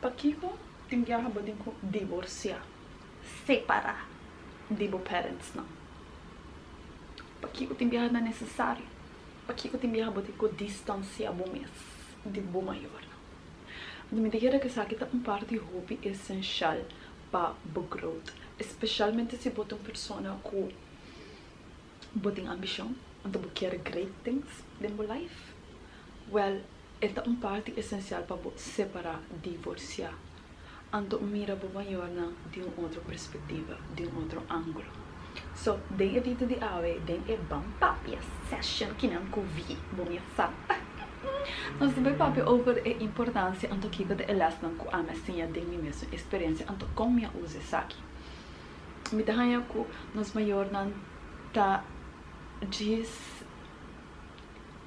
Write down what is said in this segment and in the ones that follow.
Pakiko tingyaha botin ko divorciar, separar de bo parents não. Pakiko tingyaha na necessário. Pakiko tingyaha botin ko distanciar bo mes de bo maior. Me diga que essa aqui tá parte hobby essencial para bo growth, especialmente se botam pessoa com botin ambição, então bo quer great things in bo life. Well, esta parte essencial para separar, divorciar. Então mira bo maior de outra perspectiva, de outro ângulo. So, den é vida de ave, den é bom papi session que não vi, bom minha sabe. Nós também papi over a importância anto que de elas não com a messinha de minha mesma experiência anto como minha usa aqui. Me dá que nós maior não tá diz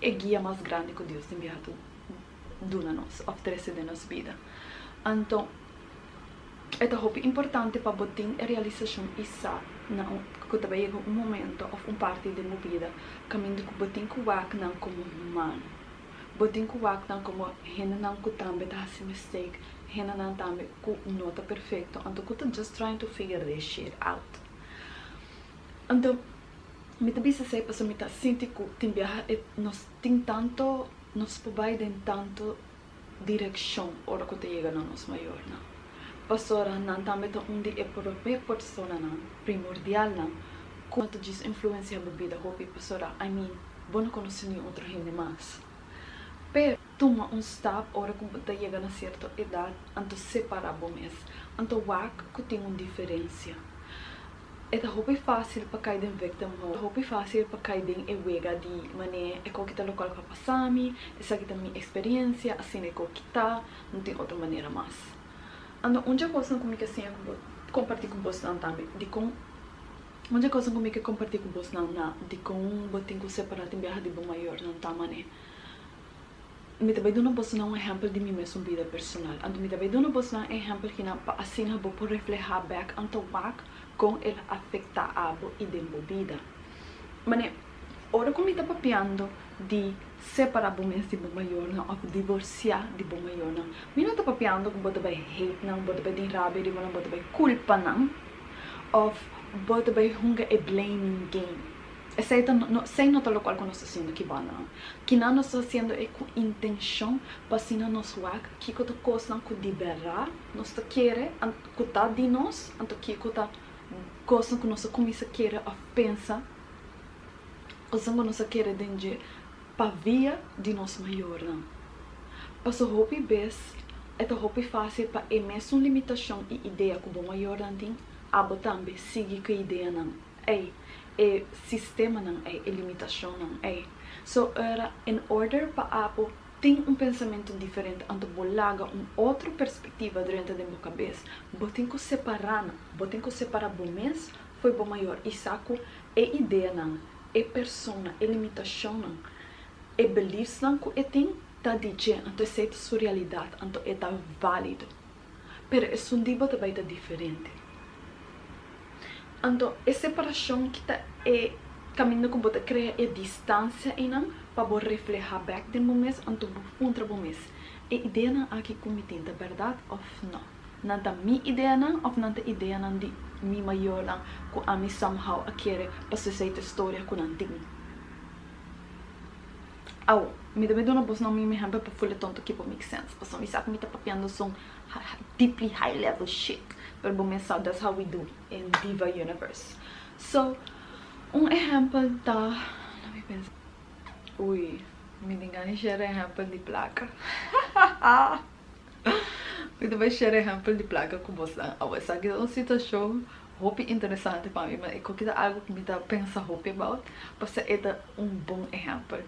é guia mais grande que Deus tem enviado duna nos oferece de nossa vida. Então, é importante para botar a realização isso na que também é momento ou parte de minha vida caminho que botar com o não como humano, botar com o não como rena não que também tá se mistake, rena não também com nota perfeito, então que tô just trying to figure this shit out. Então me também se sei para me tá senti que tem nós tem tanto nos provide tanto direção ora que chega na nossa maior não. Pastora não também tá onde é por a pessoa não primordial não quanto diz influência a vida hobby pastora I mean bom conhecer nem outro gente mais. Pero toma step ora que você chega na certa idade anto separar bom mês anto wak que tem uma diferença. É hobby fácil para cair em victim hole. Hobby fácil para cair em ewega de maneira é qualquer local para passar me, essa aqui é minha experiência, assim é qualquer não tem outra maneira mais. Ando onde coisa comigo assim compartilhar com você não também, de com onde coisa comigo compartilhar com você não de com botem com separar tem viagem de bom maior não tá mané. Me também dou você um exemplo de minha mesma vida personal. Ando me também dou você um exemplo que não assim não vou refletir back anto back com ele afetar a e de vida. Mas ora como está papiando de separar bom mês de bom maior não ou divorciar de bom maior não. Me não está papiando que bota vai hate não, bota vai de rabia, de bota vai culpa não, ou bota vai hunger e blaming game. Sem notar lo qual que nós estamos fazendo aqui não. Que não nós estamos fazendo é com intenção para se não nos wak que que outra coisa não que liberar, nós tá querer que tá de nós, anto que tá coisa que nós começa a querer a pensar, coisa que nós querer de para via de nós maior não. Passo hobby bes, é hobby fácil para emeter uma limitação e ideia que o bom maior não tem, abo também seguir que ideia não. É sistema não é limitação não é. So era in order para abo tem pensamento diferente, então bolaga outra perspectiva dentro da minha cabeça. Botem que separar não, botem que separar bom mês foi bom maior e saco é ideia não, é persona, é limitação não, é beliefs não que tem tá dizendo, então é sua realidade, então é tá válido. Pero é um tipo também tá diferente. Então, a separação que está é caminho que você cria é distância e não para você refletir back de momento, então você contra momento. A ideia não aqui como tem da verdade ou não? Não tá minha ideia não ou não tá ideia não de minha maior não que a mim somehow a querer para se essa história que não tem. Au, me deve dar uma boa não me exemplo para falar tonto que para make sense. Porque me sabe me tá papiando som deeply high level shit. Pero bom mensal, that's how we do in Diva Universe. So, exemplo da... Let me pensar. Ui, me engano, share exemplo de placa. Me deve share exemplo de placa com você. Essa aqui é uma situação muito interessante para mim, mas é algo que me dá pensar muito about, porque é bom exemplo.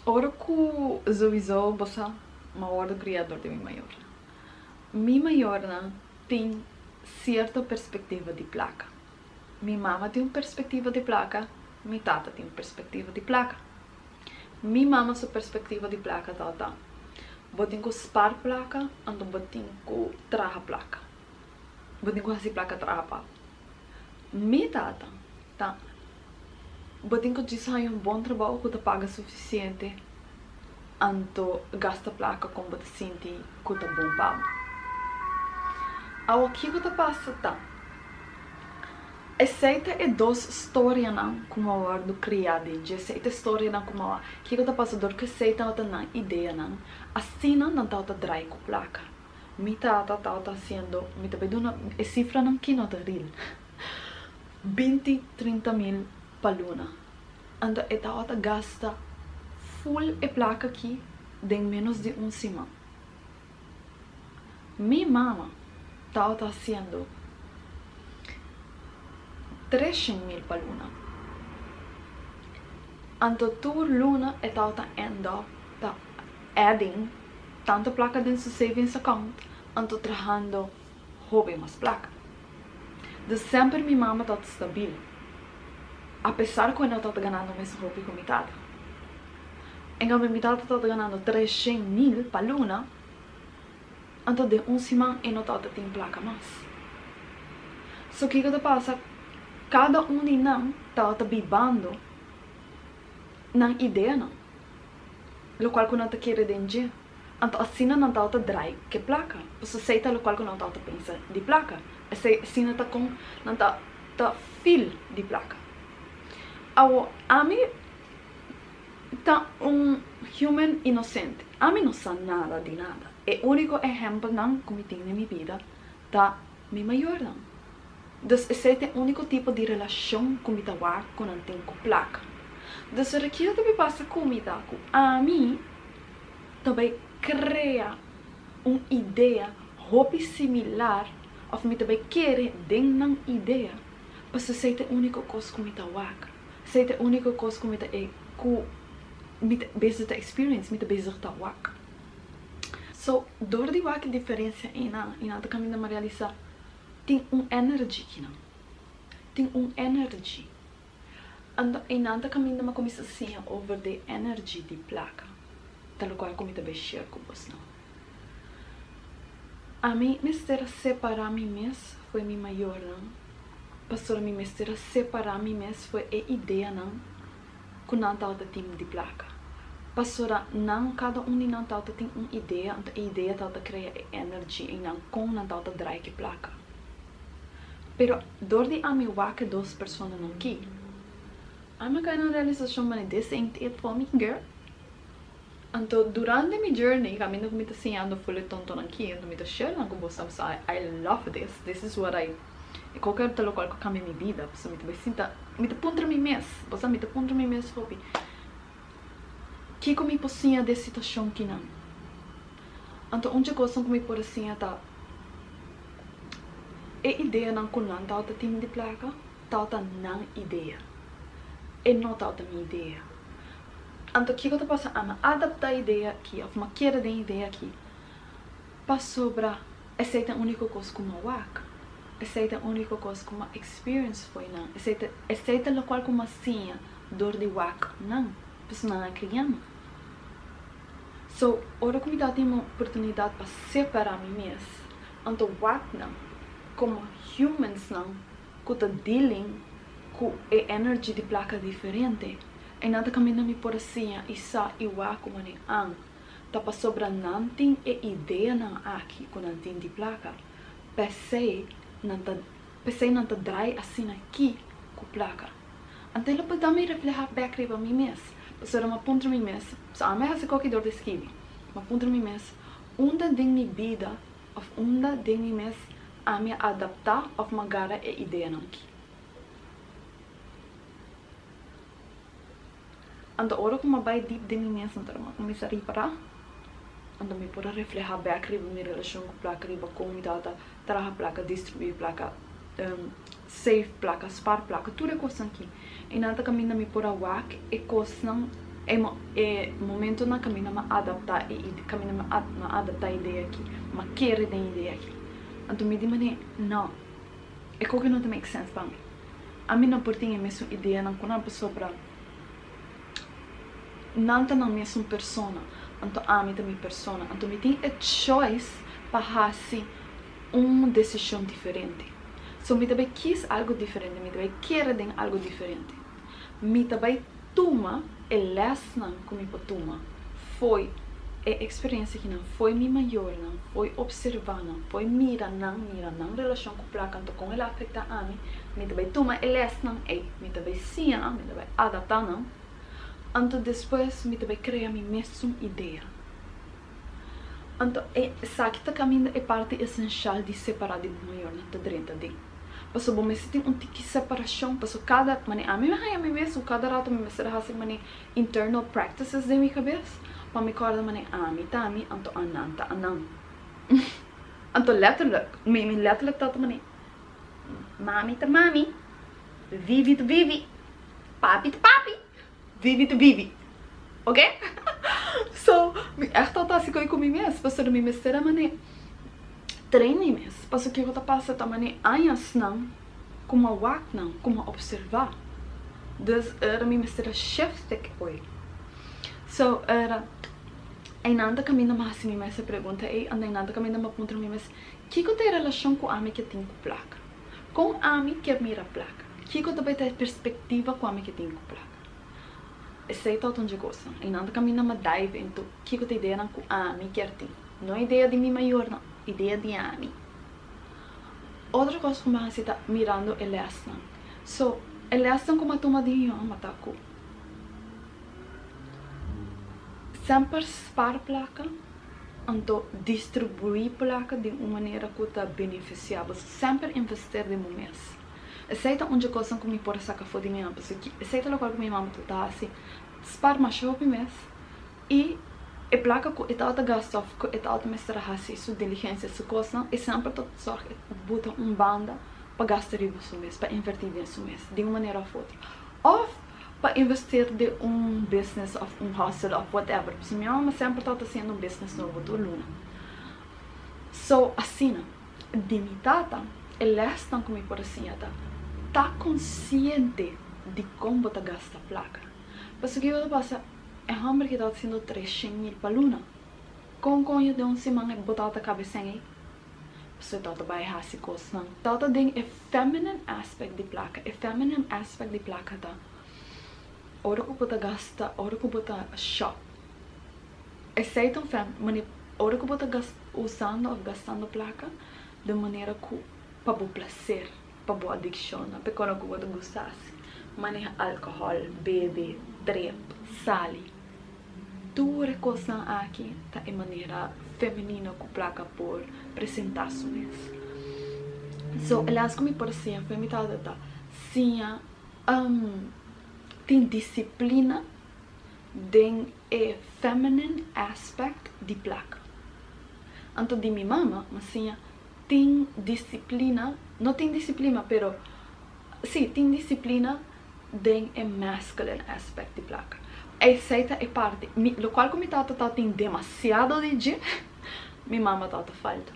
Ora que o Zoizou, você é o criador de minha maior. Minha maior tem certa perspectiva de placa. Minha mama tem uma perspectiva de placa, minha tata tem uma perspectiva de placa. Minha mama sua perspectiva de placa tá. Botem com spar placa, então botem com traha placa. Botem com assim placa traha pa. Minha tata tá. Botem com diz um bom trabalho que tá paga suficiente anto gasta placa como te senti kuta bom pabo. Ao que kuta passa tá. Aceita é duas histórias não como a do criado, de aceita história não como a que kuta passa dor que aceita outra não ideia não. Assim não tá outra drai com placa. Mita tá sendo, mita beduna é cifra não que nota real. 20-30 mil paluna. Anda é tá outra gasta full e placa aqui de menos de semana. Minha mama tá sendo 300 mil paluna. Anto tur luna é tá enda tá adding tanto placa dentro do savings account anto trabajando hobby mais placa. De sempre minha mama tá stabil. Apesar que eu não tá ganhando mais hobby com mitad. Então minha mitad tá ganhando 300 mil paluna. Anto de semana eu não tá tem placa mais. So que passa? Cada de nós tá vivendo na ideia não. Lo qual que não tá querendo entender. Então assim não tá drive que placa. Você aceita lo qual que não tá pensa de placa. Assim não tá com não tá feel de placa. A mim tá human inocente. A mim não sabe nada de nada. O único exemplo não que eu tenho na minha vida tá minha maior não. Então esse é o único tipo de relação que eu tenho com placa. Então aqui eu também passa comida com a mim também cria uma ideia hobby similar of me também querer denang ideia para ser a única coisa que me tá waka ser a única coisa que me tá bezig te experience me tá bezig te waka so door die waka diferença em nada caminho de realizar tem energy aqui não tem energy and em nada caminho de começar assim over the energy de placa tal qual como te share com você não. A mim mister separar mim mesmo foi minha maior não. Pastor mim mister separar mim mesmo foi a ideia não. Com não tal time de placa. Pastora não cada de não tal tem uma ideia, a ideia tal cria energy e não com não tal drive que placa. Pero door die a mim waken duas pessoas não aqui. A minha cara realização mas this ain't it for me girl. Então, durante minha journey, caminho que me está ensinando full tonto aqui, então me está sharing com vocês, I love this. This is what qualquer tal qual que cambia minha vida, você me está sinta, me está ponto mim mês, você me está ponto mim mês, hobby. Que como me possível de situação que não. Então, onde coisa que me pode assim tá. É ideia não com não, tá time de placa, tá não ideia. É não tá minha ideia. Então, o que eu estou passando? Adaptar a ideia aqui, uma queda de ideia aqui. Para sobrar, essa é a única coisa que eu waka. Essa é a única coisa que eu experience foi não. Essa é a qual que eu sinha dor de waka não. Porque não é criança. So, ora que me dá uma oportunidade para separar mim mesmo. Então, waka não. Como humans não, que estão dealing com a energy de placa diferente. E nada caminho me por assim, isa iwa como nem ang. Tapa sobra nanting e ideia não aqui com nanting de placa. Pensei nanta dry assim aqui com placa. Ante lo pode me reflejar back riba mim mesmo. Pastora uma ponto mim mesmo. So a minha qualquer dor de esquive. Uma ponto mim mesmo. Unda de minha vida, of unda de mim mesmo a minha adaptar of magara e ideia não aqui. Ando ora como vai deep de mim mesmo, então eu comecei a reparar. Ando me pode reflejar back riba minha relação com placa riba comunidade, trabalhar placa, distribuir placa, save placa, spar placa, tudo é coisa aqui. E nada caminho me pode wak e coisa é momento na caminho me adaptar e caminho me adaptar a ideia aqui, me querer de ideia aqui. Então me diz não, é que não make sense para mim. A mim não portinha mesmo ideia não com uma pessoa para não tá na mesma persona, então a mim também persona, então me tem a choice para fazer uma decisão diferente. So me também quis algo diferente, me também quer de algo diferente. Me também toma e lesson como me toma foi a experiência que não foi me maior, não foi observar, não foi mira, não relação com placa, então com ela afeta a mim, me também toma eles não, me também sim, não, me também adaptar, não. Então depois me também cria a minha mesma ideia. Então, essa que caminho é parte essencial de separar de maior, não tá dentro de. Paso bom, mas tem tiki separação, paso cada, mani, a mim mesmo, cada rato me será assim, mani, internal practices de minha cabeça. Para me acordar, mani, tami, anto anang. Anto letterlijk, me letterlijk dat mani, mami to mami, vivi to vivi, papi to papi, vivi to vivi. Ok? So, echt altijd assim com mim mesmo, paso de mim mesmo será, mani, treine mesmo, paso que eu tô passando, mani, anhas não, como a wak não, como a observar. Dus era mim mesmo será chefe que foi. So, era ainda caminho mais assim, me essa pergunta é ainda caminho mais ponto mim mas que tem relação com a mim que tem com placa, com a mim que mira placa, que também tem perspectiva com a mim que tem com placa. Esse é todo onde gosta. Ainda caminho mais dive into que tem ideia com a mim que tem, não é ideia de mim maior não, ideia de a mim. Outra coisa como você está mirando é lesson. So, é lesson como a toma de eu mataco. Sempre spar placa, então distribuir placa de uma maneira que está beneficiável. Sempre investir de momento. Aceita onde coisa que me pode sacar fora de mim, porque aceita o qual que minha mamãe está assim, spar mais shopping mês e a placa que está a gastar, que está a mostrar assim sua diligência, sua coisa, e sempre está sorte botar banda para gastar isso mês, para invertir isso mês, de uma maneira ou outra. Ou para investir de business, of hustle, of whatever. Se minha mãe sempre está fazendo business novo do Luna. So, assim, de minha tata, ela está comigo por assim, está consciente de como está gasta a placa. Mas o que eu passa é homem que está fazendo 300 mil para Luna. Com eu de semana botar a cabeça aí. So, tata vai errar se coisa. Tata tem o feminine aspect de placa. O feminine aspect de placa tá. Ora que você gasta, ora que você shop. Aceitam mas ora que você usando ou gastando placa de maneira que para o prazer, para a adicção, para quando você gostasse. Maneja álcool, bebe, trep, sali. Tudo coisa aqui tá de maneira feminina com placa por apresentações. So, elas como por exemplo, me tá sim, tem disciplina, tem o feminine aspect de placa. Então, de minha mama, mas sim, tem disciplina, não tem disciplina, pero sim, tem disciplina, tem o masculine aspect de placa. Aceita é parte, o qual como tata tem demasiado de gym, minha mama tata falta.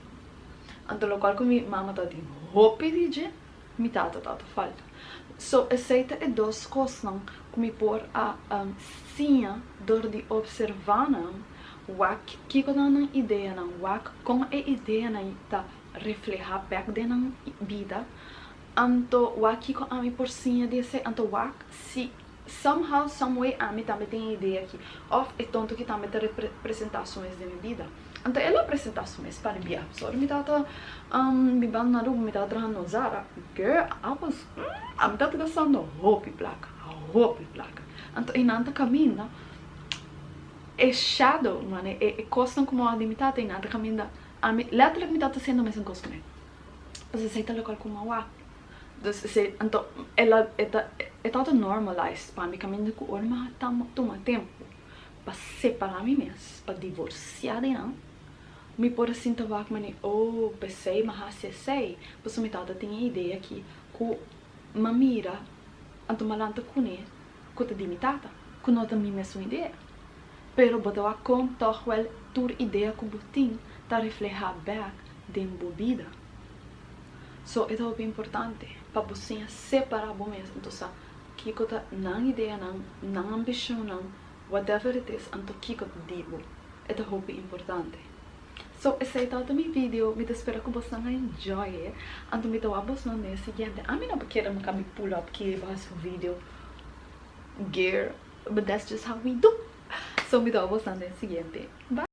Então, o qual como minha mama tem roupa de gym, minha tata falta. So, aceita é duas coisas, não? Como por a sim, dor de observar, não? Wak, que quando não ideia, não? Wak, como é ideia, não? Tá reflejar back de na vida. Então, wak, que a mim por sim, desse, então wak, se somehow, some way, a mim também tem ideia aqui. Of, é tanto que também tem representações da minha vida. Então, ela apresentações para mim. So, me tata, me bando na rua, me tata trajando no Zara. Girl, I'm tata gastando roupa e placa. Então, inanta caminho, é shadow, mano, é coisa como a de me tata, inanta caminho, letterlijk me tata sendo mesmo coisa comigo. Mas aceita local como a wak. Então, ela é tata normalized para mim, caminho que o orma toma tempo para separar mim mesmo, para divorciar de não. Me por assim tava mani pensei mas sei pois me tata tinha ideia que mamira anto malanta kune kuta di mi tata kuno ta mi mesma ideia pero botawa com toch wel tur ideia ku butin ta reflejar back de vida. So é muito importante para você separar bom mesmo então sa que kota não ideia não ambição não whatever it is anto que kota digo é muito importante. So, esse é todo meu vídeo. Me espero que vocês enjoy. Então, me dou a vocês no seguinte. A mim não quero me pull up que vai ser vídeo gear, but that's just how we do. So, gustó mi trabajo bastante en el siguiente. Bye.